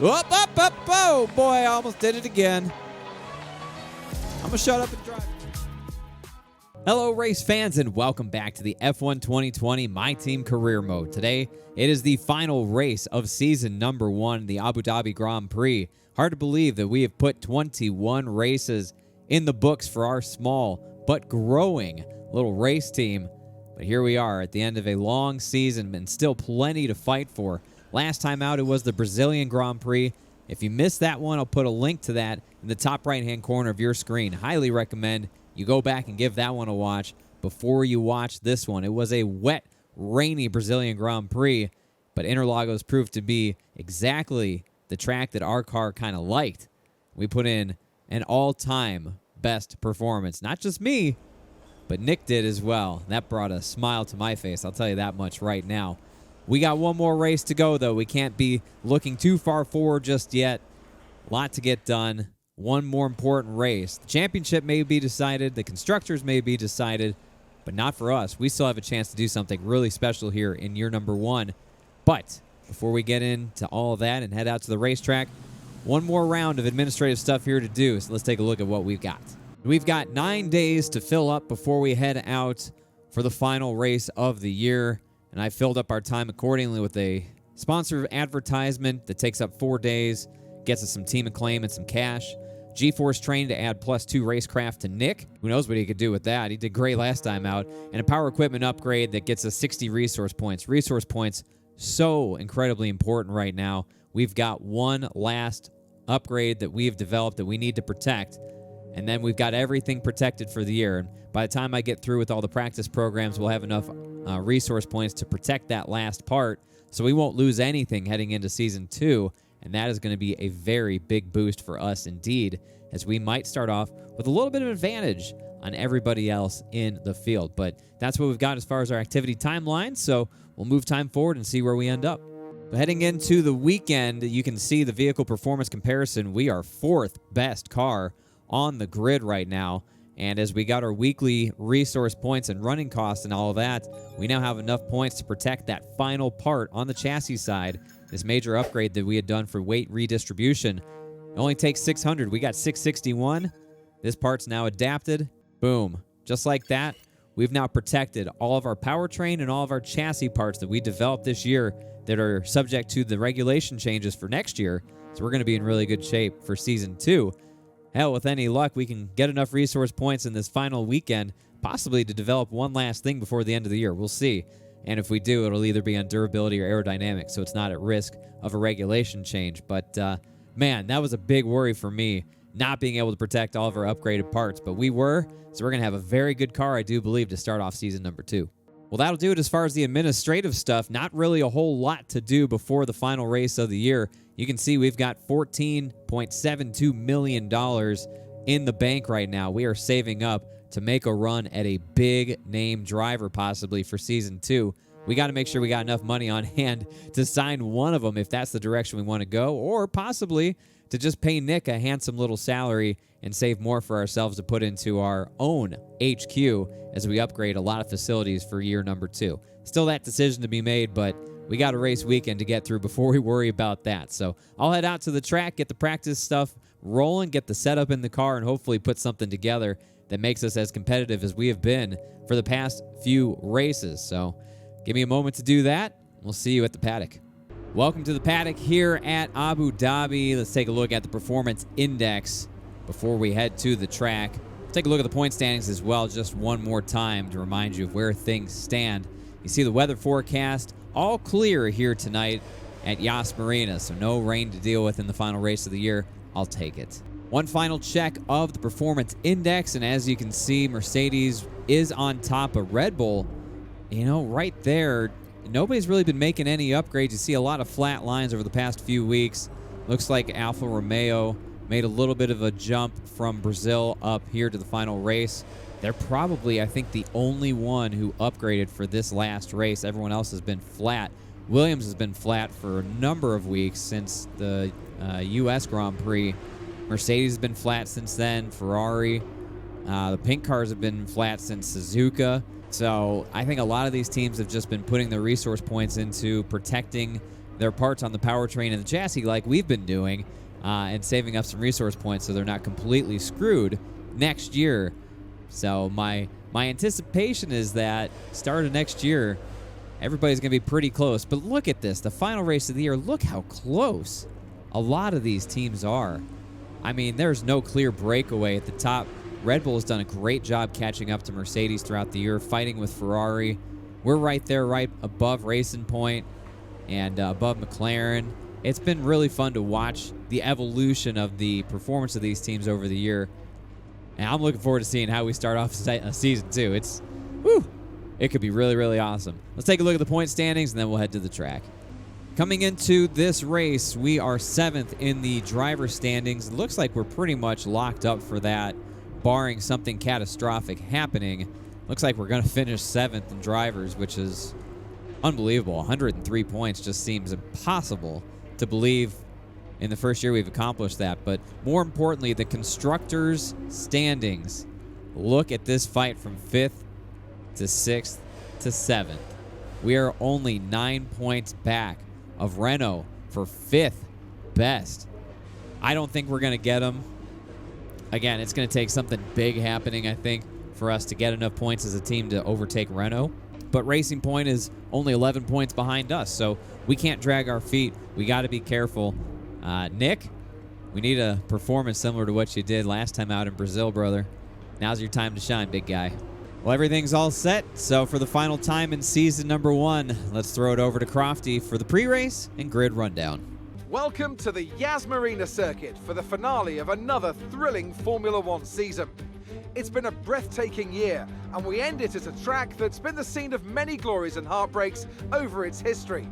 Oh, boy, I almost did it again. I'm going to shut up and drive. Hello, race fans, and welcome back to the F1 2020 My Team Career Mode. Today, it is the final race of season number 1, the Abu Dhabi Grand Prix. Hard to believe that we have put 21 races in the books for our small but growing little race team. But here we are at the end of a long season and still plenty to fight for. Last time out, it was the Brazilian Grand Prix. If you missed that one, I'll put a link to that in the top right-hand corner of your screen. Highly recommend you go back and give that one a watch before you watch this one. It was a wet, rainy Brazilian Grand Prix, but Interlagos proved to be exactly the track that our car kind of liked. We put in an all-time best performance. Not just me, but Nick did as well. That brought a smile to my face, I'll tell you that much right now. We got one more race to go, though. We can't be looking too far forward just yet. A lot to get done. One more important race. The championship may be decided. The constructors may be decided, but not for us. We still have a chance to do something really special here in year number 1. But before we get into all of that and head out to the racetrack, one more round of administrative stuff here to do. So let's take a look at what we've got. We've got 9 days to fill up before we head out for the final race of the year. And I filled up our time accordingly with a sponsor advertisement that takes up 4 days, gets us some team acclaim and some cash. GeForce Training to add +2 racecraft to Nick. Who knows what he could do with that? He did great last time out. And a power equipment upgrade that gets us 60 resource points. Resource points, so incredibly important right now. We've got one last upgrade that we've developed that we need to protect. And then we've got everything protected for the year. And by the time I get through with all the practice programs, we'll have enough resource points to protect that last part, so we won't lose anything heading into Season 2, and that is going to be a very big boost for us indeed, as we might start off with a little bit of advantage on everybody else in the field. But that's what we've got as far as our activity timeline, so we'll move time forward and see where we end up. But heading into the weekend, you can see the vehicle performance comparison. We are 4th best car on the grid right now. And as we got our weekly resource points and running costs and all of that, we now have enough points to protect that final part on the chassis side. This major upgrade that we had done for weight redistribution. It only takes 600. We got 661. This part's now adapted. Boom. Just like that, we've now protected all of our powertrain and all of our chassis parts that we developed this year that are subject to the regulation changes for next year. So we're going to be in really good shape for Season 2. Hell, with any luck, we can get enough resource points in this final weekend, possibly to develop one last thing before the end of the year. We'll see. And if we do, it'll either be on durability or aerodynamics, so it's not at risk of a regulation change. But, man, that was a big worry for me, not being able to protect all of our upgraded parts. But we were, so we're going to have a very good car, I do believe, to start off season number 2. Well, that'll do it as far as the administrative stuff. Not really a whole lot to do before the final race of the year. You can see we've got $14.72 million in the bank right now. We are saving up to make a run at a big name driver possibly for Season 2. We got to make sure we got enough money on hand to sign one of them if that's the direction we want to go, or possibly to just pay Nick a handsome little salary and save more for ourselves to put into our own HQ as we upgrade a lot of facilities for year number 2. Still that decision to be made, but we got a race weekend to get through before we worry about that. So I'll head out to the track, get the practice stuff rolling, get the setup in the car, and hopefully put something together that makes us as competitive as we have been for the past few races. So give me a moment to do that. We'll see you at the paddock. Welcome to the paddock here at Abu Dhabi. Let's take a look at the performance index before we head to the track. Take a look at the point standings as well just one more time to remind you of where things stand. You see the weather forecast, all clear here tonight at Yas Marina, so no rain to deal with in the final race of the year. I'll take it. One final check of the performance index, and as you can see, Mercedes is on top of Red Bull. You know, right there, nobody's really been making any upgrades. You see a lot of flat lines over the past few weeks. Looks like Alfa Romeo made a little bit of a jump from Brazil up here to the final race. They're probably, I think, the only one who upgraded for this last race. Everyone else has been flat. Williams has been flat for a number of weeks since the U.S. Grand Prix. Mercedes has been flat since then. Ferrari. The pink cars have been flat since Suzuka. So I think a lot of these teams have just been putting their resource points into protecting their parts on the powertrain and the chassis like we've been doing, and saving up some resource points so they're not completely screwed next year. So my anticipation is that start of next year, everybody's going to be pretty close. But look at this. The final race of the year, look how close a lot of these teams are. I mean, there's no clear breakaway at the top. Red Bull has done a great job catching up to Mercedes throughout the year, fighting with Ferrari. We're right there, right above Racing Point and above McLaren. It's been really fun to watch the evolution of the performance of these teams over the year. And I'm looking forward to seeing how we start off season 2. It could be really, really awesome. Let's take a look at the point standings, and then we'll head to the track. Coming into this race, we are 7th in the driver standings. It looks like we're pretty much locked up for that, barring something catastrophic happening. Looks like we're going to finish 7th in drivers, which is unbelievable. 103 points just seems impossible to believe in the first year we've accomplished that. But more importantly, the constructors' standings. Look at this fight from 5th to 6th to 7th. We are only 9 points back of Renault for 5th best. I don't think we're going to get them. Again, it's going to take something big happening, I think, for us to get enough points as a team to overtake Renault. But Racing Point is only 11 points behind us, so we can't drag our feet. We got to be careful. Nick, we need a performance similar to what you did last time out in Brazil, brother. Now's your time to shine, big guy. Well, everything's all set, so for the final time in season number 1, let's throw it over to Crofty for the pre-race and grid rundown. Welcome to the Yas Marina circuit for the finale of another thrilling Formula One season. It's been a breathtaking year, and we end it at a track that's been the scene of many glories and heartbreaks over its history.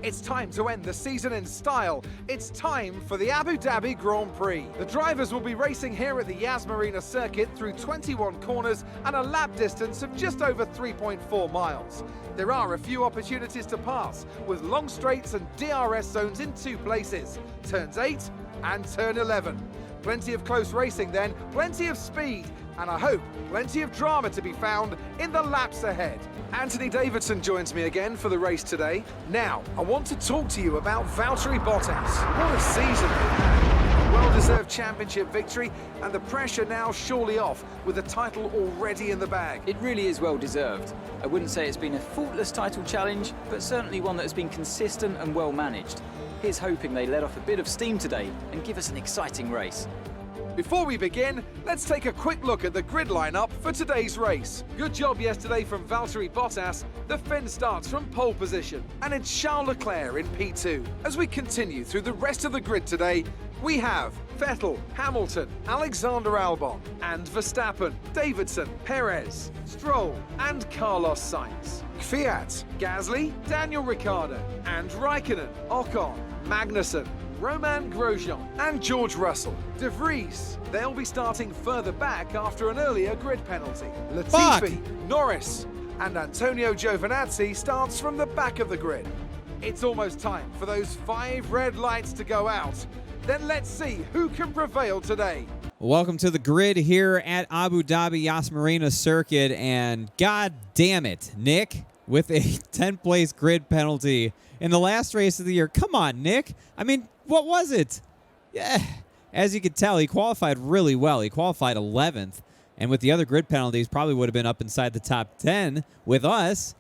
It's time to end the season in style. It's time for the Abu Dhabi Grand Prix. The drivers will be racing here at the Yas Marina circuit through 21 corners and a lap distance of just over 3.4 miles. There are a few opportunities to pass, with long straights and DRS zones in 2 places, turns 8 and turn 11. Plenty of close racing then, plenty of speed, and I hope plenty of drama to be found in the laps ahead. Anthony Davidson joins me again for the race today. Now, I want to talk to you about Valtteri Bottas. What a season they've had. A well-deserved championship victory, and the pressure now surely off with the title already in the bag. It really is well-deserved. I wouldn't say it's been a faultless title challenge, but certainly one that has been consistent and well-managed. Here's hoping they let off a bit of steam today and give us an exciting race. Before we begin, let's take a quick look at the grid lineup for today's race. Good job yesterday from Valtteri Bottas. The Finn starts from pole position, and it's Charles Leclerc in P2. As we continue through the rest of the grid today, we have Vettel, Hamilton, Alexander Albon, and Verstappen, Davidson, Perez, Stroll, and Carlos Sainz. Fiat, Gasly, Daniel Ricciardo, and Raikkonen, Ocon, Magnussen, Romain Grosjean, and George Russell. De Vries, they'll be starting further back after an earlier grid penalty. Latifi, Norris, and Antonio Giovinazzi starts from the back of the grid. It's almost time for those 5 red lights to go out. Then let's see who can prevail today. Welcome to the grid here at Abu Dhabi Yas Marina circuit, and god damn it, Nick, with a 10th place grid penalty in the last race of the year. Come on, Nick. I mean, what was it? Yeah, as you could tell, he qualified really well. He qualified 11th, and with the other grid penalties, probably would have been up inside the top 10 with us,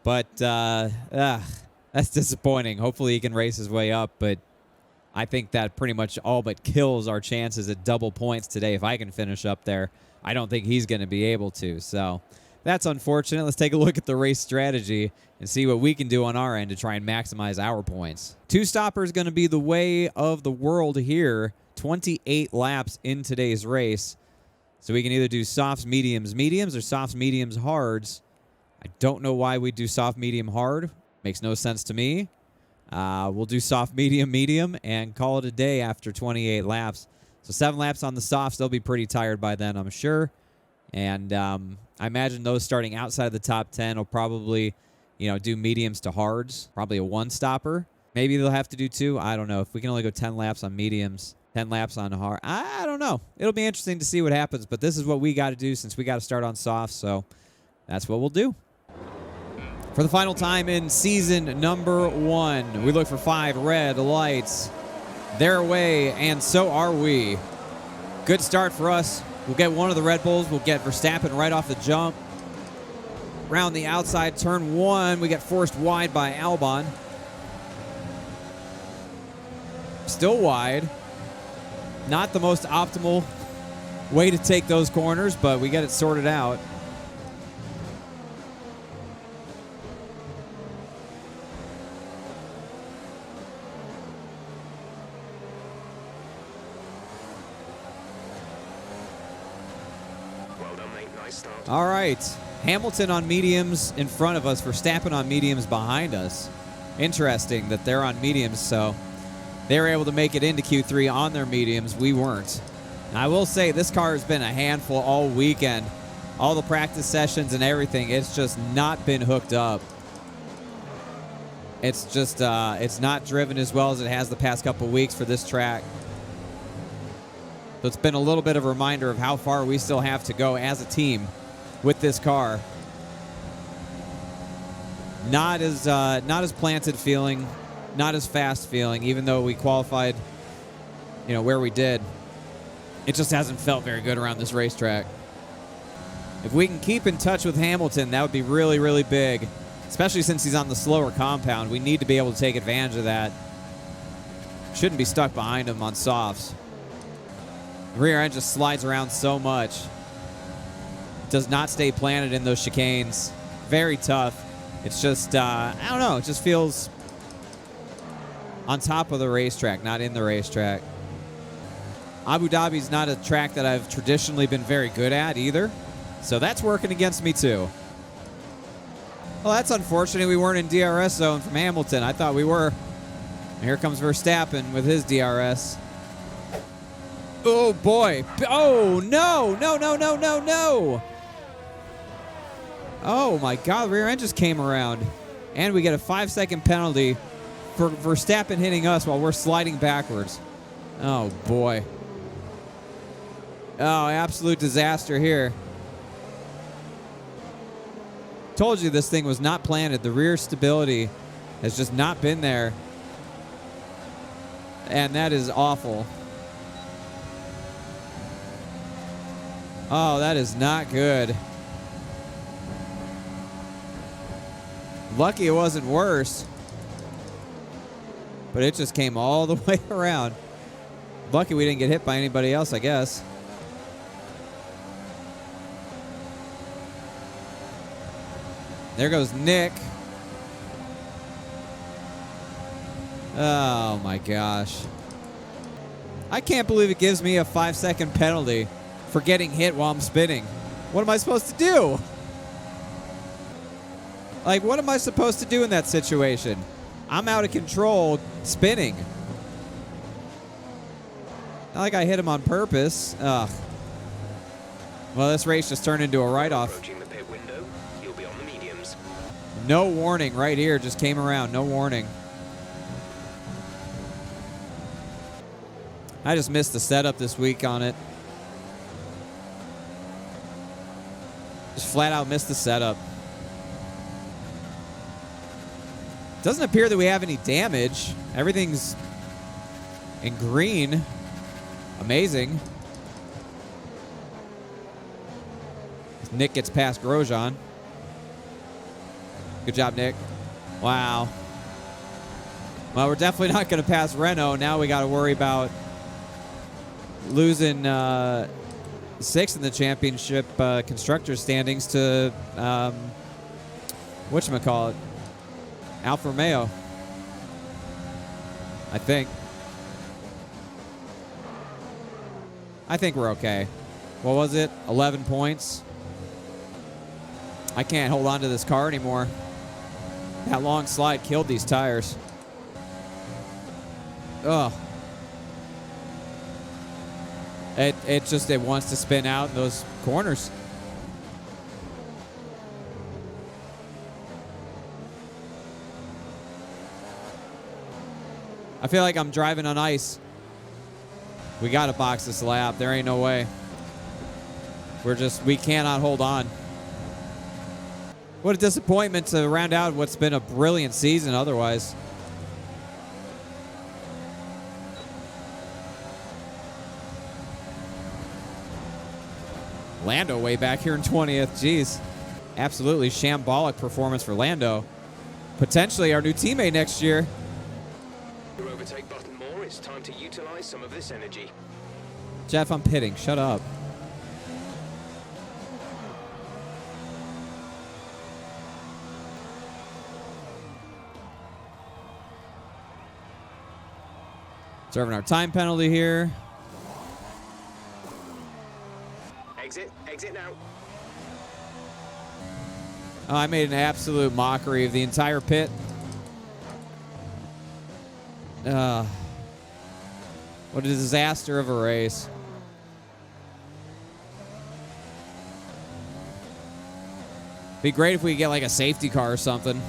but that's disappointing. Hopefully he can race his way up, but I think that pretty much all but kills our chances at double points today. If I can finish up there, I don't think he's going to be able to, so that's unfortunate. Let's take a look at the race strategy and see what we can do on our end to try and maximize our points. 2-stopper is going to be the way of the world here. 28 laps in today's race. So we can either do softs, mediums, or softs, mediums, hards. I don't know why we do soft, medium, hard. Makes no sense to me. We'll do soft, medium, and call it a day after 28 laps. So 7 laps on the softs. They'll be pretty tired by then, I'm sure. And I imagine those starting outside of the top 10 will probably, do mediums to hards. Probably a 1-stopper. Maybe they'll have to do 2. I don't know. If we can only go 10 laps on mediums, 10 laps on hard, I don't know. It'll be interesting to see what happens. But this is what we got to do since we got to start on softs. So that's what we'll do. For the final time in season number 1, we look for 5 red lights. Their way, and so are we. Good start for us. We'll get one of the Red Bulls. We'll get Verstappen right off the jump. Round the outside, turn 1, we get forced wide by Albon. Still wide. Not the most optimal way to take those corners, but we get it sorted out. Well done, mate. Nice start. All right. Hamilton on mediums in front of us. Verstappen on mediums behind us. Interesting that they're on mediums, so they were able to make it into Q3 on their mediums. We weren't. And I will say this car has been a handful all weekend. All the practice sessions and everything, it's just not been hooked up. It's just, it's not driven as well as it has the past couple weeks for this track. So it's been a little bit of a reminder of how far we still have to go as a team with this car. Not as planted feeling, not as fast feeling, even though we qualified, where we did. It just hasn't felt very good around this racetrack. If we can keep in touch with Hamilton, that would be really, really big, especially since he's on the slower compound. We need to be able to take advantage of that. Shouldn't be stuck behind him on softs. The rear end just slides around so much. Does not stay planted in those chicanes. Very tough. It's just, I don't know, it just feels on top of the racetrack, not in the racetrack. Abu Dhabi's not a track that I've traditionally been very good at either, so that's working against me too. Well, that's unfortunate we weren't in DRS zone from Hamilton. I thought we were. And here comes Verstappen with his DRS. Oh, boy. Oh, no. No. Oh, my God. The rear end just came around. And we get a 5-second penalty for Verstappen hitting us while we're sliding backwards. Oh, boy. Oh, absolute disaster here. Told you this thing was not planted. The rear stability has just not been there. And that is awful. Oh, that is not good. Lucky it wasn't worse. But it just came all the way around. Lucky we didn't get hit by anybody else, I guess. There goes Nick. Oh, my gosh. I can't believe it gives me a 5-second penalty for getting hit while I'm spinning. What am I supposed to do? Like, what am I supposed to do in that situation? I'm out of control spinning. Not like I hit him on purpose. Ugh. Well, this race just turned into a write-off. Approaching the pit window, you'll be on the mediums. No warning right here. Just came around. No warning. I just missed the setup this week on it. Just flat out missed the setup. Doesn't appear that we have any damage. Everything's in green. Amazing. Nick gets past Grosjean. Good job, Nick. Wow. Well, we're definitely not going to pass Renault. Now we got to worry about losing 6th in the championship constructors standings to whatchamacallit, Alfa Romeo, I think. I think we're okay. What was it? 11 points. I can't hold on to this car anymore. That long slide killed these tires. Ugh. It wants to spin out in those corners. I feel like I'm driving on ice. We got to box this lap. There ain't no way. We cannot hold on. What a disappointment to round out what's been a brilliant season otherwise. Lando way back here in 20th. Jeez. Absolutely shambolic performance for Lando. Potentially our new teammate next year. Your overtake button more. It's time to utilize some of this energy. Jeff, I'm pitting. Shut up. Serving our time penalty here. Exit now. Oh, I made an absolute mockery of the entire pit. What a disaster of a race. Be great if we get like a safety car or something.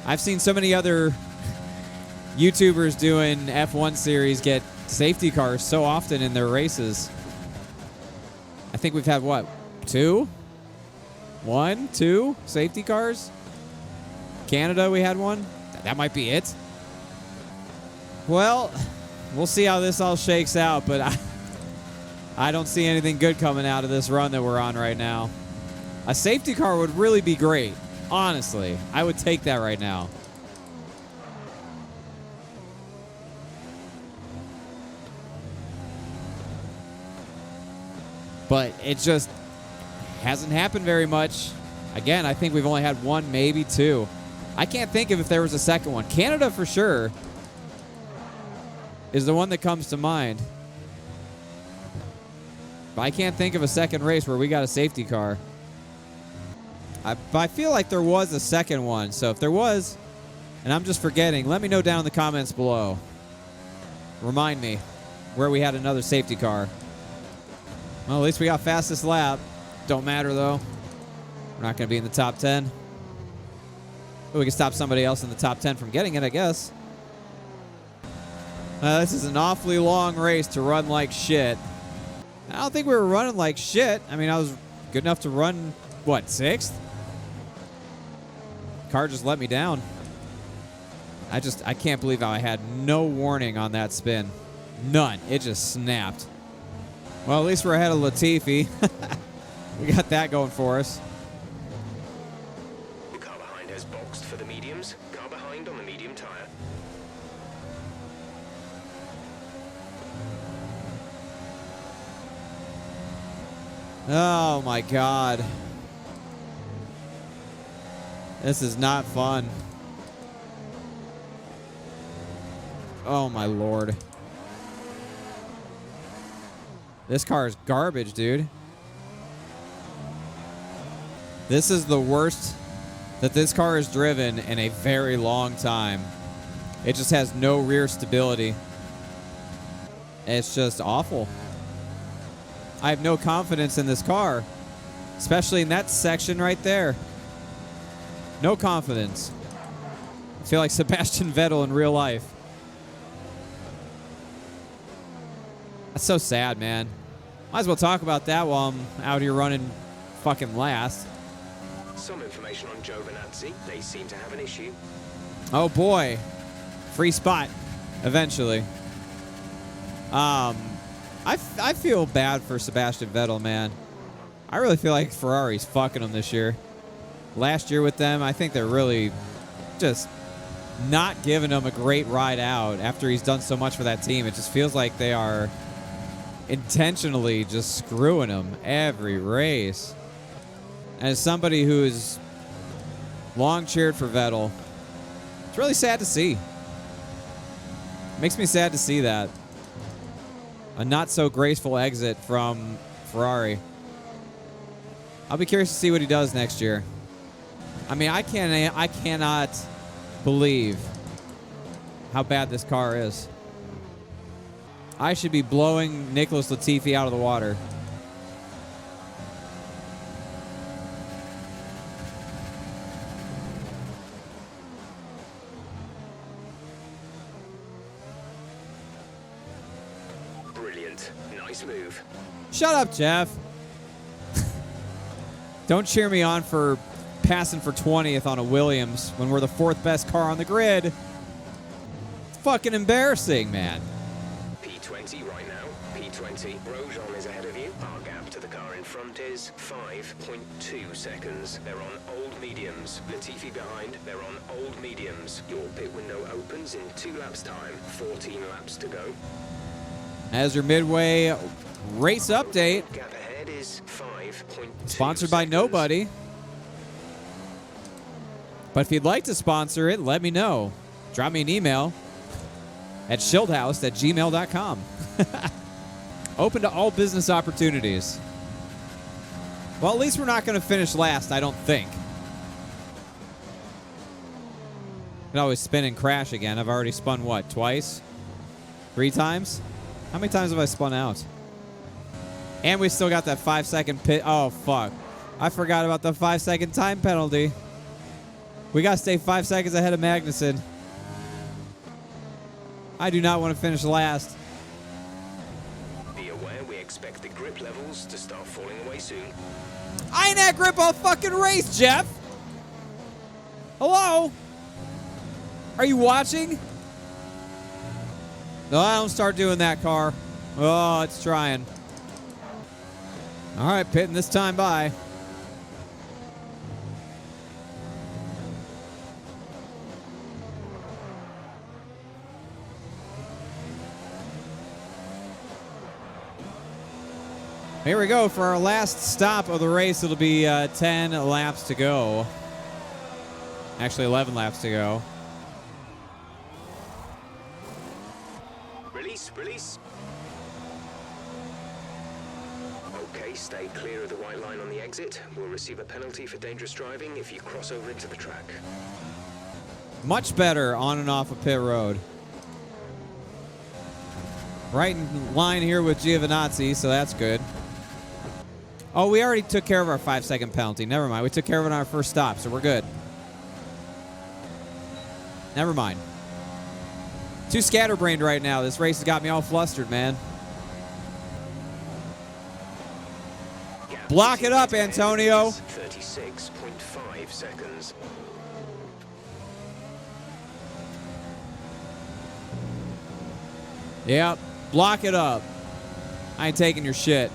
I've seen so many other YouTubers doing F1 series get safety cars so often in their races. I think we've had, what, 2 safety cars? Canada, we had one. That might be it. Well, we'll see how this all shakes out, but I don't see anything good coming out of this run that we're on right now. A safety car would really be great. Honestly, I would take that right now. But it just hasn't happened very much. Again, I think we've only had 1, maybe 2. I can't think of if there was a second one. Canada, for sure, is the one that comes to mind. But I can't think of a second race where we got a safety car. I feel like there was a second one. So if there was, and I'm just forgetting, let me know down in the comments below. Remind me where we had another safety car. Well, at least we got fastest lap. Don't matter, though. We're not going to be in the top 10. But we can stop somebody else in the top 10 from getting it, I guess. This is an awfully long race to run like shit. I don't think we were running like shit. I mean, I was good enough to run, what, 6th? Car just let me down. I can't believe how I had no warning on that spin. None. It just snapped. Well, at least we're ahead of Latifi. We got that going for us. The car behind has boxed for the mediums. Car behind on the medium tire. Oh, my God. This is not fun. Oh, my Lord. This car is garbage, dude. This is the worst that this car has driven in a very long time. It just has no rear stability. It's just awful. I have no confidence in this car, especially in that section right there. No confidence. I feel like Sebastian Vettel in real life. That's so sad, man. Might as well talk about that while I'm out here running fucking last. Some information on Giovinazzi. They seem to have an issue. Oh, boy. Free spot, eventually. I feel bad for Sebastian Vettel, man. I really feel like Ferrari's fucking him this year. Last year with them, I think they're really just not giving him a great ride out after he's done so much for that team. It just feels like they are intentionally just screwing him every race. And as somebody who has long cheered for Vettel, it's really sad to see. Makes me sad to see that. A not so graceful exit from Ferrari. I'll be curious to see what he does next year. I mean, I cannot believe how bad this car is. I should be blowing Nicholas Latifi out of the water. Brilliant. Nice move. Shut up, Jeff. Don't cheer me on for passing for 20th on a Williams when we're the 4th best car on the grid. It's fucking embarrassing, man. P20 right now. P20. Grosjean is ahead of you. Our gap to the car in front is 5.2 seconds. They're on old mediums. Latifi behind. They're on old mediums. Your pit window opens in 2 laps time. 14 laps to go. As your midway race update, Gap ahead is 5.2 sponsored by seconds. nobody. But if you'd like to sponsor it, let me know. Drop me an email at shieldhouse@gmail.com. Open to all business opportunities. Well, at least we're not going to finish last, I don't think. Could always spin and crash again. I've already spun, what, twice? 3 times? How many times have I spun out? And we still got that 5-second pit. Oh, fuck. I forgot about the 5-second time penalty. We got to stay 5 seconds ahead of Magnussen. I do not want to finish last. Be aware we expect the grip levels to start falling away soon. I ain't at grip all fucking race, Jeff. Hello? Are you watching? No, I don't start doing that, car. Oh, it's trying. All right, pitting this time by. Here we go for our last stop of the race. It'll be 10 laps to go. Actually, 11 laps to go. Release. Okay, stay clear of the white line on the exit. We'll receive a penalty for dangerous driving if you cross over into the track. Much better on and off of pit road. Right in line here with Giovinazzi, so that's good. Oh, we already took care of our 5-second penalty. Never mind. We took care of it on our first stop, so we're good. Never mind. Too scatterbrained right now. This race has got me all flustered, man. Gap Block it up, ahead Antonio. is 36.5 seconds. Yep. Block it up. I ain't taking your shit.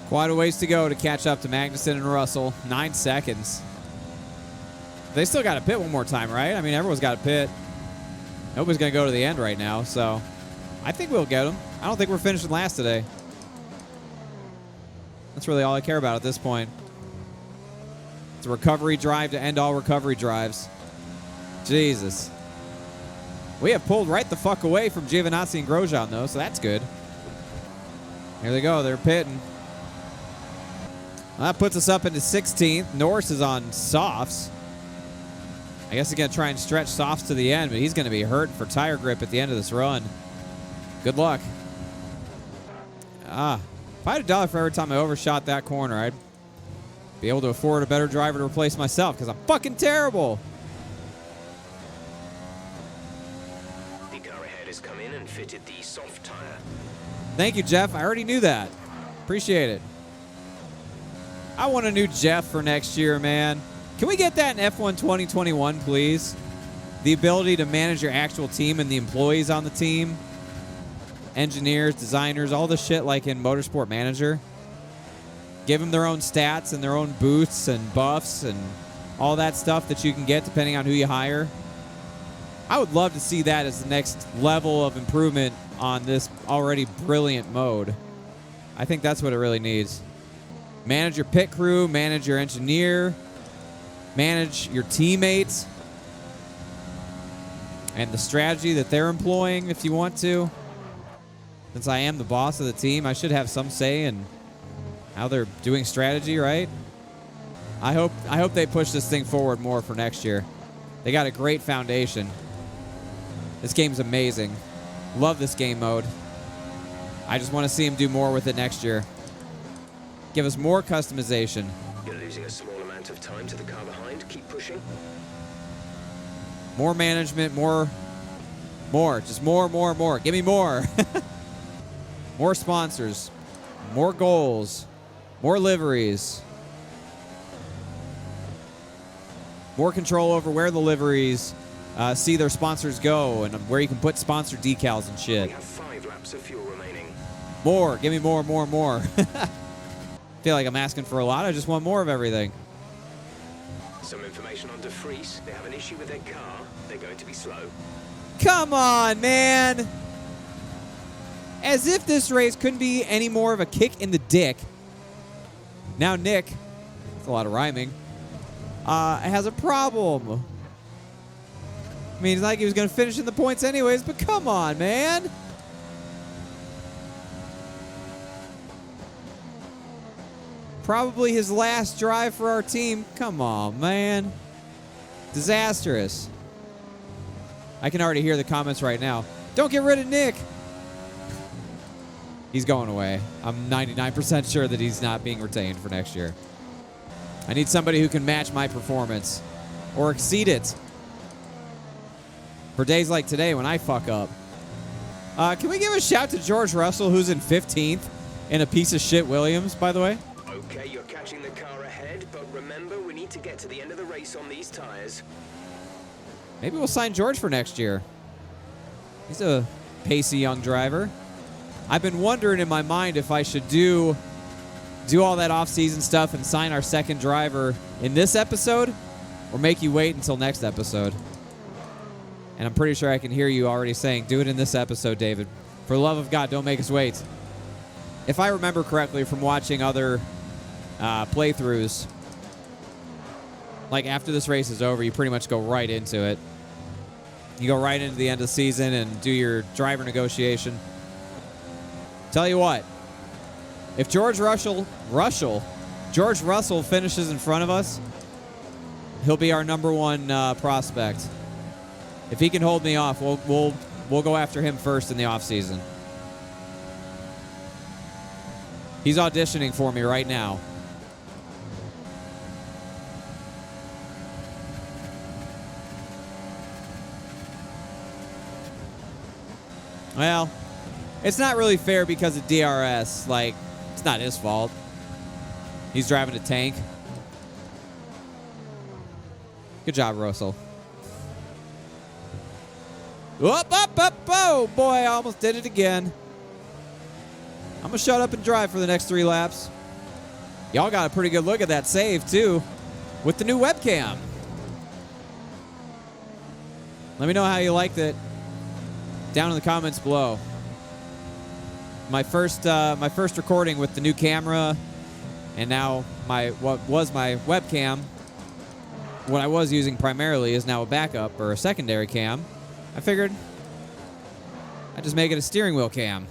Quite a ways to go to catch up to Magnussen and Russell. 9 seconds. They still got to pit one more time, right? I mean, everyone's got to pit. Nobody's going to go to the end right now, so I think we'll get them. I don't think we're finishing last today. That's really all I care about at this point. It's a recovery drive to end all recovery drives. Jesus. We have pulled right the fuck away from Giovinazzi and Grosjean, though, so that's good. Here they go. They're pitting. Well, that puts us up into 16th. Norris is on softs. I guess he's going to try and stretch softs to the end, but he's going to be hurting for tire grip at the end of this run. Good luck. If I had $1 for every time I overshot that corner, I'd be able to afford a better driver to replace myself because I'm fucking terrible. The car ahead has come in and fitted the soft tire. Thank you, Jeff. I already knew that. Appreciate it. I want a new Jeff for next year, man. Can we get that in F1 2021, please? The ability to manage your actual team and the employees on the team. Engineers, designers, all the shit like in Motorsport Manager. Give them their own stats and their own boosts and buffs and all that stuff that you can get depending on who you hire. I would love to see that as the next level of improvement on this already brilliant mode. I think that's what it really needs. Manage your pit crew, manage your engineer, manage your teammates, and the strategy that they're employing if you want to. Since I am the boss of the team, I should have some say in how they're doing strategy, right? I hope they push this thing forward more for next year. They got a great foundation. This game's amazing. Love this game mode. I just want to see them do more with it next year. Give us more customization. You're losing a small amount of time to the car behind. Keep pushing. More management, more. Just more. Give me more. More sponsors. More goals. More liveries. More control over where the liveries see their sponsors go and where you can put sponsor decals and shit. We have 5 laps of fuel remaining. More. Give me more, more, more. Feel like I'm asking for a lot. I just want more of everything. Some information on De Vries. They have an issue with their car. They're going to be slow. Come on, man. As if this race couldn't be any more of a kick in the dick. Now Nick, that's a lot of rhyming, has a problem. I mean, it's like he was going to finish in the points anyways, but come on, man. Probably his last drive for our team. Come on, man. Disastrous. I can already hear the comments right now. Don't get rid of Nick. He's going away. I'm 99% sure that he's not being retained for next year. I need somebody who can match my performance or exceed it for days like today when I fuck up. Can we give a shout to George Russell, who's in 15th in a piece of shit Williams, by the way? Okay, you're catching the car ahead, but remember, we need to get to the end of the race on these tires. Maybe we'll sign George for next year. He's a pacey young driver. I've been wondering in my mind if I should do all that off-season stuff and sign our second driver in this episode or make you wait until next episode. And I'm pretty sure I can hear you already saying, do it in this episode, David. For the love of God, don't make us wait. If I remember correctly from watching other playthroughs, like after this race is over, you pretty much go right into it. You go right into the end of the season and do your driver negotiation. Tell you what, if George Russell finishes in front of us, he'll be our number one prospect. If he can hold me off, we'll go after him first in the offseason. He's auditioning for me right now. Well, it's not really fair because of DRS. Like, it's not his fault. He's driving a tank. Good job, Russell. Up. Oh, boy, I almost did it again. I'm going to shut up and drive for the next 3 laps. Y'all got a pretty good look at that save, too, with the new webcam. Let me know how you liked it down in the comments below. My first recording with the new camera, and now what was my webcam, what I was using primarily is now a backup or a secondary cam. I figured I'd just make it a steering wheel cam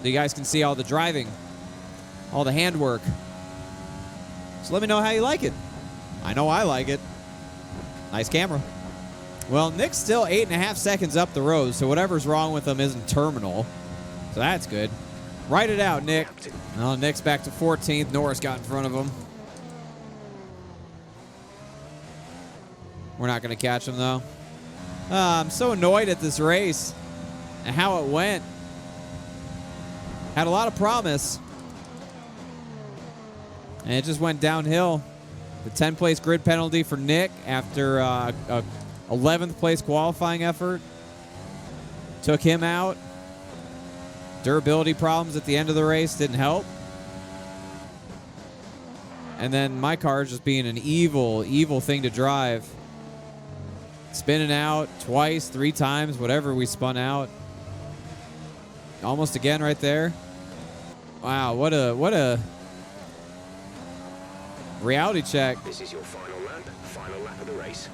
so you guys can see all the driving, all the handwork. So let me know how you like it. I know I like it. Nice camera. Well, Nick's still 8.5 seconds up the road, so whatever's wrong with him isn't terminal. So that's good. Write it out, Nick. Well, Nick's back to 14th. Norris got in front of him. We're not going to catch him, though. I'm so annoyed at this race and how it went. Had a lot of promise. And it just went downhill. The 10th place grid penalty for Nick after a 11th place qualifying effort took him out. Durability problems at the end of the race didn't help. And then my car just being an evil, evil thing to drive. Spinning out twice, 3 times, whatever we spun out. Almost again right there. Wow, what a reality check. This is your final lap of the race.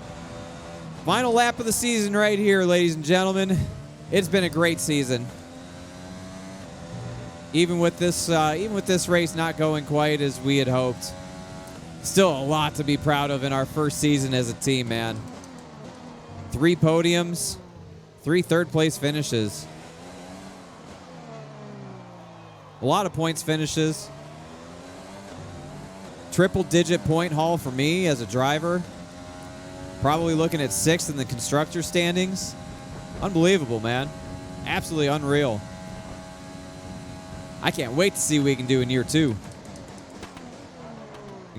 Final lap of the season right here, ladies and gentlemen. It's been a great season. Even with this race not going quite as we had hoped. Still a lot to be proud of in our first season as a team, man. 3 podiums, 3 third-place finishes. A lot of points finishes. Triple-digit point haul for me as a driver. Probably looking at 6th in the constructor standings. Unbelievable, man. Absolutely unreal. I can't wait to see what we can do in year 2.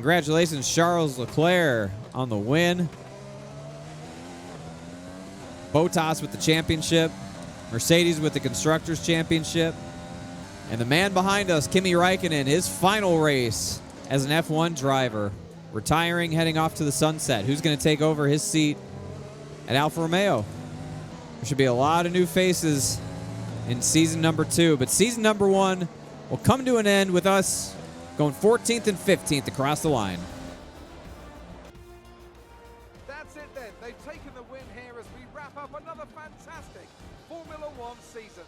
Congratulations, Charles Leclerc, on the win. Bottas with the championship. Mercedes with the Constructors' Championship. And the man behind us, Kimi Räikkönen, his final race as an F1 driver. Retiring, heading off to the sunset. Who's going to take over his seat at Alfa Romeo? There should be a lot of new faces in season number 2. But season number 1 will come to an end with us going 14th and 15th across the line. That's it then. They've taken the win here as we wrap up another fantastic Formula One season.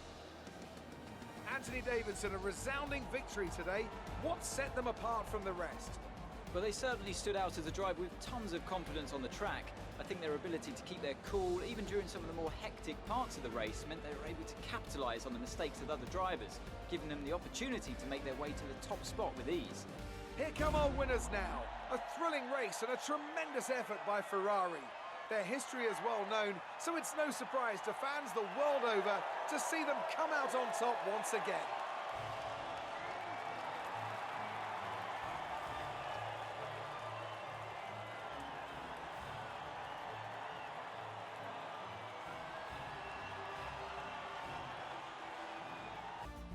Anthony Davidson, a resounding victory today. What set them apart from the rest? Well, they certainly stood out as a drive with tons of confidence on the track. I think their ability to keep their cool, even during some of the more hectic parts of the race, meant they were able to capitalise on the mistakes of other drivers, giving them the opportunity to make their way to the top spot with ease. Here come our winners now. A thrilling race and a tremendous effort by Ferrari. Their history is well known, so it's no surprise to fans the world over to see them come out on top once again.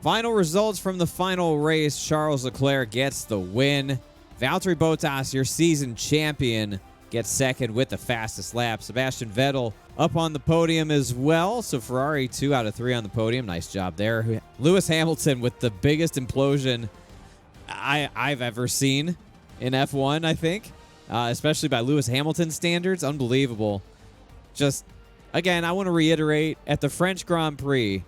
Final results from the final race. Charles Leclerc gets the win. Valtteri Bottas, your season champion, gets second with the fastest lap. Sebastian Vettel up on the podium as well. So Ferrari 2 out of 3 on the podium. Nice job there. Lewis Hamilton with the biggest implosion I've ever seen in F1, I think. Especially by Lewis Hamilton standards. Unbelievable. Just, again, I want to reiterate, at the French Grand Prix,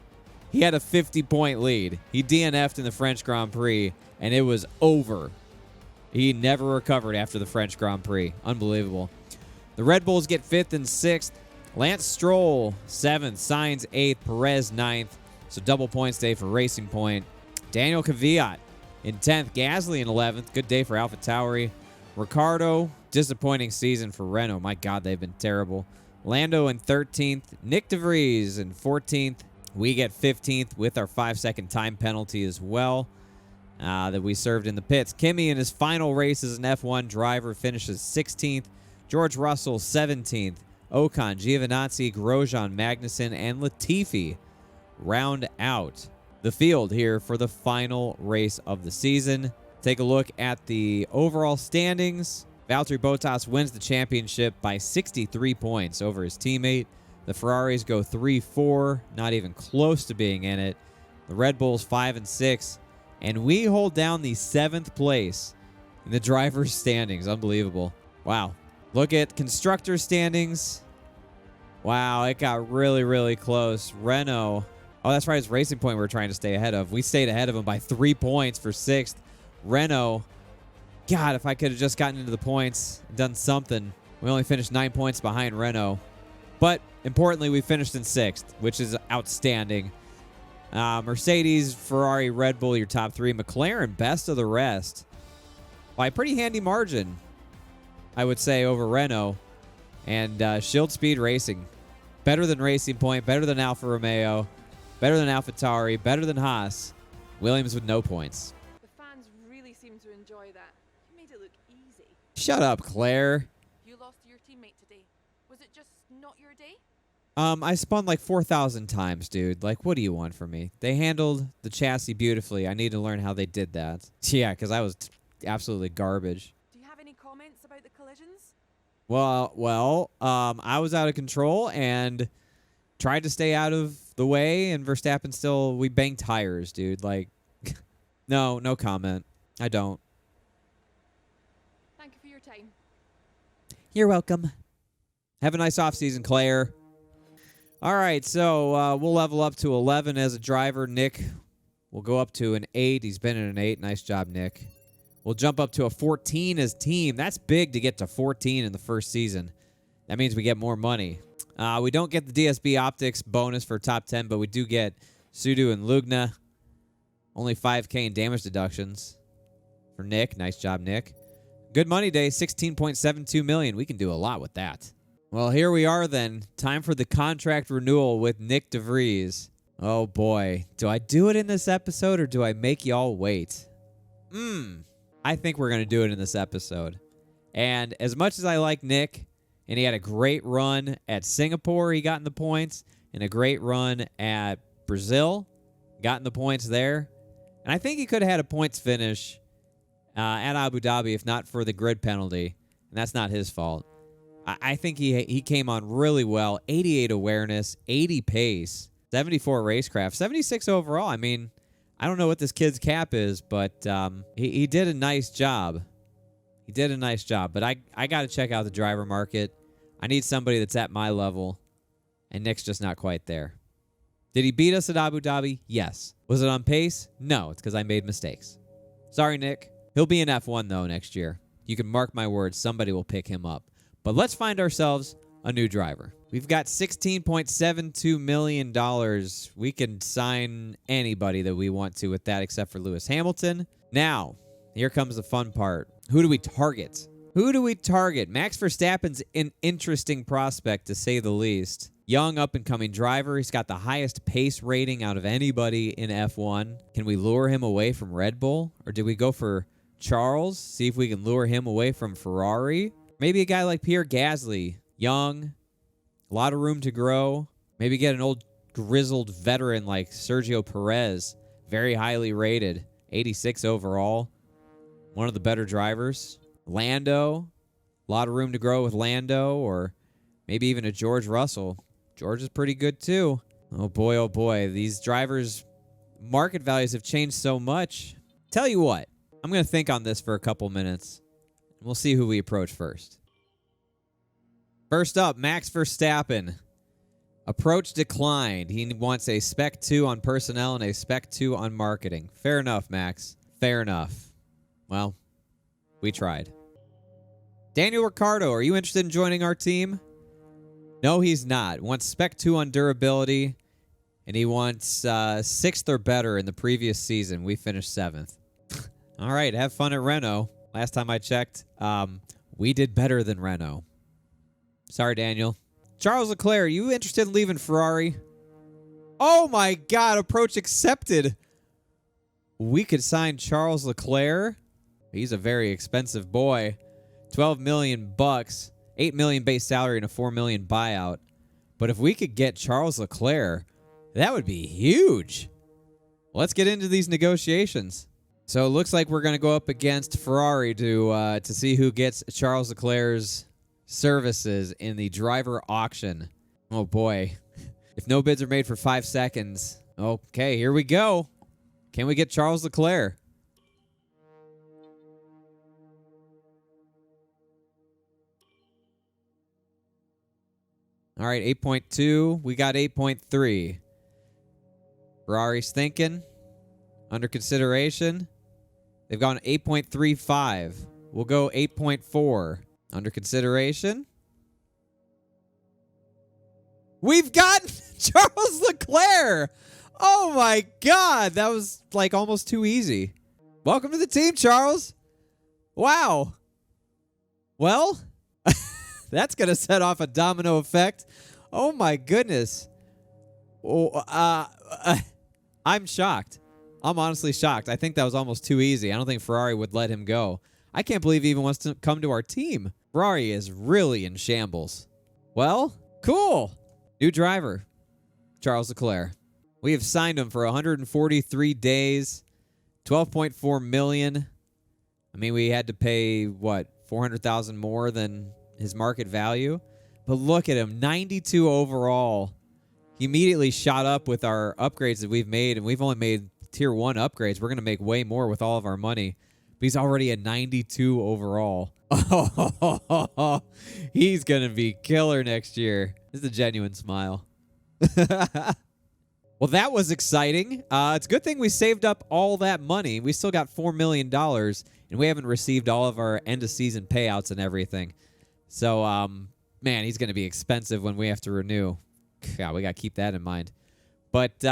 he had a 50-point lead. He DNF'd in the French Grand Prix, and it was over. He never recovered after the French Grand Prix. Unbelievable. The Red Bulls get 5th and 6th. Lance Stroll, 7th. Sainz, 8th. Perez, 9th. So double points day for Racing Point. Daniel Kvyat in 10th. Gasly in 11th. Good day for AlphaTauri. Ricciardo, disappointing season for Renault. My God, they've been terrible. Lando in 13th. Nick DeVries in 14th. We get 15th with our 5-second time penalty as well that we served in the pits. Kimi in his final race as an F1 driver finishes 16th. George Russell 17th. Ocon, Giovinazzi, Grosjean, Magnussen, and Latifi round out the field here for the final race of the season. Take a look at the overall standings. Valtteri Bottas wins the championship by 63 points over his teammate. The Ferraris go 3-4, not even close to being in it. The Red Bulls 5 and 6, and we hold down the 7th place in the drivers' standings. Unbelievable. Wow. Look at constructors' standings. Wow, it got really, really close. Renault. Oh, that's right. It's Racing Point we're trying to stay ahead of. We stayed ahead of them by 3 points for 6th. Renault. God, if I could have just gotten into the points, done something. We only finished 9 points behind Renault. But importantly, we finished in 6th, which is outstanding. Mercedes, Ferrari, Red Bull, your top 3. McLaren, best of the rest. By a pretty handy margin, I would say, over Renault. And Shield Speed Racing. Better than Racing Point, better than Alfa Romeo, better than AlphaTauri, better than Haas. Williams with no points. The fans really seem to enjoy that. You made it look easy. Shut up, Claire. You lost to your teammate today. Was it just not your day? I spun like 4,000 times, dude. Like, what do you want from me? They handled the chassis beautifully. I need to learn how they did that. Yeah, because I was absolutely garbage. Do you have any comments about the collisions? Well, I was out of control and tried to stay out of the way, and Verstappen we banged tires, dude. Like, no comment. I don't. Thank you for your time. You're welcome. Have a nice off-season, Claire. All right, so we'll level up to 11 as a driver. Nick will go up to an 8. He's been in an 8. Nice job, Nick. We'll jump up to a 14 as team. That's big to get to 14 in the first season. That means we get more money. We don't get the DSB Optics bonus for top 10, but we do get Sudo and Lugna. Only 5K in damage deductions for Nick. Nice job, Nick. Good money day, 16.72 million. We can do a lot with that. Well, here we are then. Time for the contract renewal with Nick DeVries. Oh boy. Do I do it in this episode or do I make y'all wait? I think we're going to do it in this episode. And as much as I like Nick, and he had a great run at Singapore, he got in the points, and a great run at Brazil, got in the points there. And I think he could have had a points finish at Abu Dhabi if not for the grid penalty, and that's not his fault. I think he came on really well. 88 awareness, 80 pace, 74 racecraft, 76 overall. I mean, I don't know what this kid's cap is, but he did a nice job. He did a nice job, but I got to check out the driver market. I need somebody that's at my level, and Nick's just not quite there. Did he beat us at Abu Dhabi? Yes. Was it on pace? No, it's because I made mistakes. Sorry, Nick. He'll be in F1, though, next year. You can mark my words, somebody will pick him up. But let's find ourselves a new driver. We've got $16.72 million. We can sign anybody that we want to with that except for Lewis Hamilton. Now, here comes the fun part. Who do we target? Who do we target? Max Verstappen's an interesting prospect, to say the least. Young, up-and-coming driver. He's got the highest pace rating out of anybody in F1. Can we lure him away from Red Bull? Or do we go for Charles? See if we can lure him away from Ferrari? Maybe a guy like Pierre Gasly. Young, a lot of room to grow. Maybe get an old grizzled veteran like Sergio Perez. Very highly rated. 86 overall. One of the better drivers. Lando. A lot of room to grow with Lando, or maybe even a George Russell. George is pretty good too. Oh boy, these drivers' market values have changed so much. Tell you what, I'm going to think on this for a couple minutes. We'll see who we approach first. First up, Max Verstappen. Approach declined. He wants a Spec 2 on personnel and a Spec 2 on marketing. Fair enough, Max. Fair enough. Well, we tried. Daniel Ricciardo, are you interested in joining our team? No, he's not. Wants Spec 2 on durability, and he wants 6th or better in the previous season. We finished 7th. All right, have fun at Renault. Last time I checked, we did better than Renault. Sorry, Daniel. Charles Leclerc, are you interested in leaving Ferrari? Oh my God, approach accepted. We could sign Charles Leclerc. He's a very expensive boy. $12 million bucks, $8 million base salary, and a $4 million buyout. But if we could get Charles Leclerc, that would be huge. Let's get into these negotiations. So it looks like we're going to go up against Ferrari to see who gets Charles Leclerc's services in the driver auction. Oh boy. If no bids are made for 5 seconds. Okay, here we go. Can we get Charles Leclerc? All right, 8.2. We got 8.3. Ferrari's thinking. Under consideration. They've gone 8.35. We'll go 8.4. Under consideration. We've got Charles Leclerc. Oh my God. That was like almost too easy. Welcome to the team, Charles. Wow. Well, that's going to set off a domino effect. Oh my goodness. Oh, I'm shocked. I'm honestly shocked. I think that was almost too easy. I don't think Ferrari would let him go. I can't believe he even wants to come to our team. Ferrari is really in shambles. Well, cool. New driver, Charles Leclerc. We have signed him for 143 days, $12.4 million. I mean, we had to pay, what, $400,000 more than his market value? But look at him, 92 overall. He immediately shot up with our upgrades that we've made, and we've only made Tier 1 upgrades. We're going to make way more with all of our money. But he's already at 92 overall. Oh, he's going to be killer next year. This is a genuine smile. Well, that was exciting. It's a good thing we saved up all that money. We still got $4 million, and we haven't received all of our end-of-season payouts and everything. So, man, he's going to be expensive when we have to renew. God, we got to keep that in mind. But,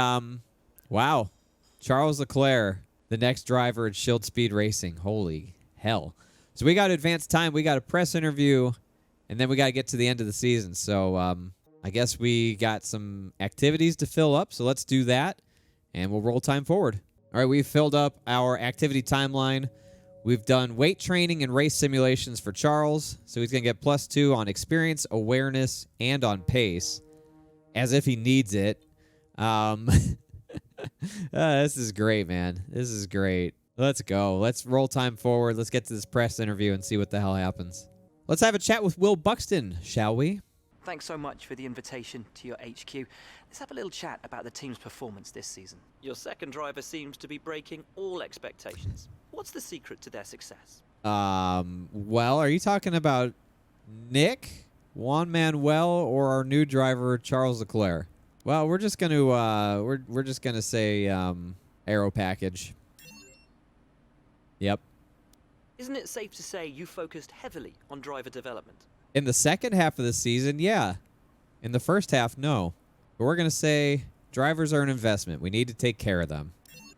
wow. Charles Leclerc, the next driver at Shield Speed Racing. Holy hell. So we got advanced time. We got a press interview, and then we got to get to the end of the season. So I guess we got some activities to fill up. So let's do that, and we'll roll time forward. All right, we've filled up our activity timeline We've done weight training and race simulations for Charles, so he's going to get +2 on experience, awareness, and on pace, as if he needs it. This is great, man. This is great. Let's go. Let's roll time forward. Let's get to this press interview and see what the hell happens. Let's have a chat with Will Buxton, shall we? Thanks so much for the invitation to your HQ. Let's have a little chat about the team's performance this season. Your second driver seems to be breaking all expectations. What's the secret to their success? Well, are you talking about Nick, Juan Manuel, or our new driver, Charles Leclerc? Well, we're just going to we're just going to say aero package. Yep. Isn't it safe to say you focused heavily on driver development? In the second half of the season, yeah. In the first half, no. But we're going to say drivers are an investment. We need to take care of them.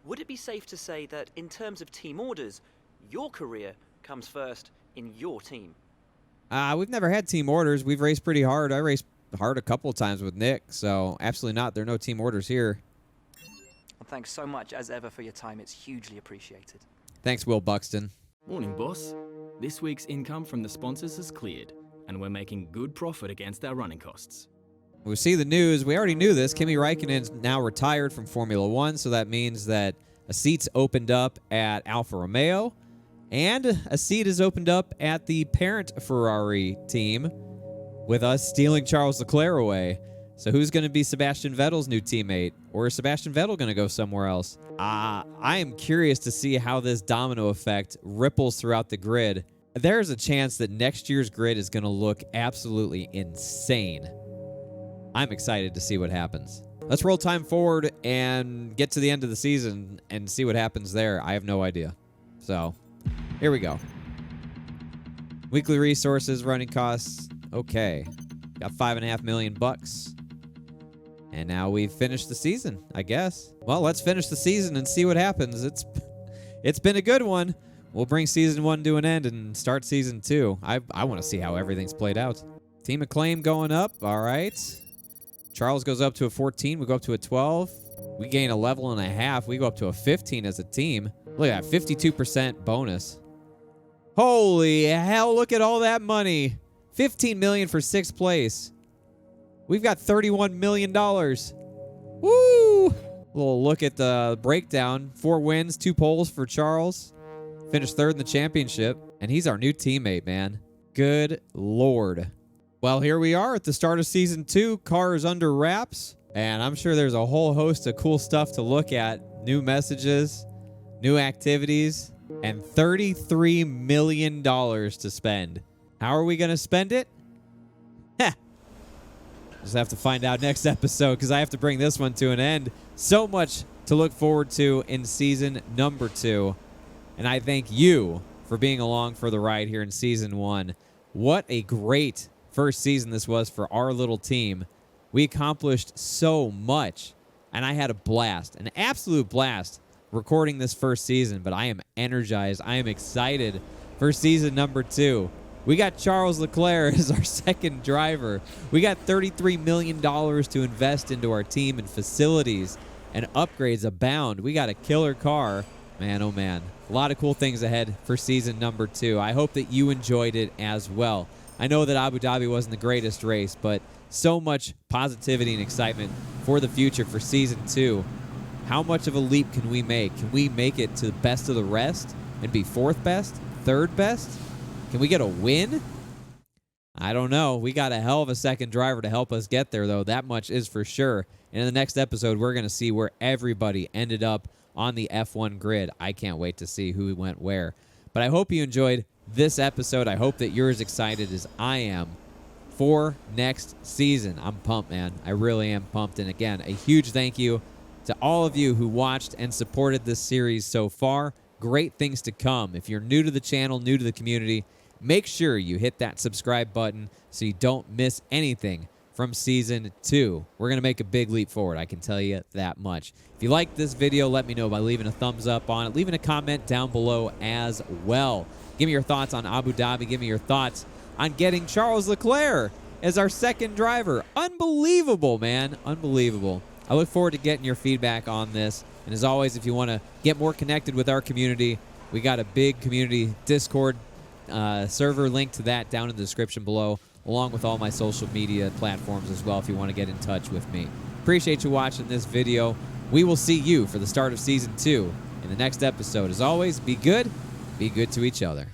Would it be safe to say that in terms of team orders, your career comes first in your team? We've never had team orders. We've raced pretty hard. I raced hard a couple of times with Nick, so absolutely not. There are no team orders here. Well, thanks so much, as ever, for your time. It's hugely appreciated. Thanks, Will Buxton. Morning, boss. This week's income from the sponsors has cleared, and we're making good profit against our running costs. We see the news. We already knew this. Kimi Räikkönen's now retired from Formula One, so that means that a seat's opened up at Alfa Romeo, and a seat is opened up at the parent Ferrari team, with us stealing Charles Leclerc away. So who's going to be Sebastian Vettel's new teammate? Or is Sebastian Vettel going to go somewhere else? I am curious to see how this domino effect ripples throughout the grid. There's a chance that next year's grid is going to look absolutely insane. I'm excited to see what happens. Let's roll time forward and get to the end of the season and see what happens there. I have no idea. So, here we go. Weekly resources, running costs. Okay. Got $5.5 million bucks. And now we've finished the season, I guess. Well, let's finish the season and see what happens. It's been a good one. We'll bring season 1 to an end and start season 2. I want to see how everything's played out. Team Acclaim going up. All right. Charles goes up to a 14. We go up to a 12. We gain a level and a half. We go up to a 15 as a team. Look at that, 52% bonus. Holy hell, look at all that money. $15 million for 6th place. We've got $31 million. Woo! A little look at the breakdown. 4 wins, 2 poles for Charles. Finished 3rd in the championship. And he's our new teammate, man. Good Lord. Well, here we are at the start of Season 2. Car is under wraps. And I'm sure there's a whole host of cool stuff to look at. New messages, new activities, and $33 million to spend. How are we going to spend it? Heh. Just have to find out next episode because I have to bring this one to an end. So much to look forward to in season number 2. And I thank you for being along for the ride here in season 1. What a great first season this was for our little team. We accomplished so much, and I had a blast, an absolute blast recording this first season, but I am energized. I am excited for season number 2. We got Charles Leclerc as our second driver. We got $33 million to invest into our team and facilities, and upgrades abound. We got a killer car. Man, oh man. A lot of cool things ahead for season number 2. I hope that you enjoyed it as well. I know that Abu Dhabi wasn't the greatest race, but so much positivity and excitement for the future for season 2. How much of a leap can we make? Can we make it to the best of the rest and be 4th best, 3rd best? Can we get a win? I don't know. We got a hell of a second driver to help us get there, though. That much is for sure. And in the next episode, we're going to see where everybody ended up on the F1 grid. I can't wait to see who went where. But I hope you enjoyed this episode. I hope that you're as excited as I am for next season. I'm pumped, man. I really am pumped. And again, a huge thank you to all of you who watched and supported this series so far. Great things to come. If you're new to the channel, new to the community, make sure you hit that subscribe button so you don't miss anything from season 2. We're going to make a big leap forward. I can tell you that much. If you liked this video, let me know by leaving a thumbs up on it, leaving a comment down below as well. Give me your thoughts on Abu Dhabi. Give me your thoughts on getting Charles Leclerc as our second driver. Unbelievable, man. Unbelievable. I look forward to getting your feedback on this. And as always, if you want to get more connected with our community, We got a big community Discord server, link to that down in the description below, along with all my social media platforms as well if you want to get in touch with me. Appreciate you watching this video. We will see you for the start of Season 2 in the next episode. As always, be good to each other.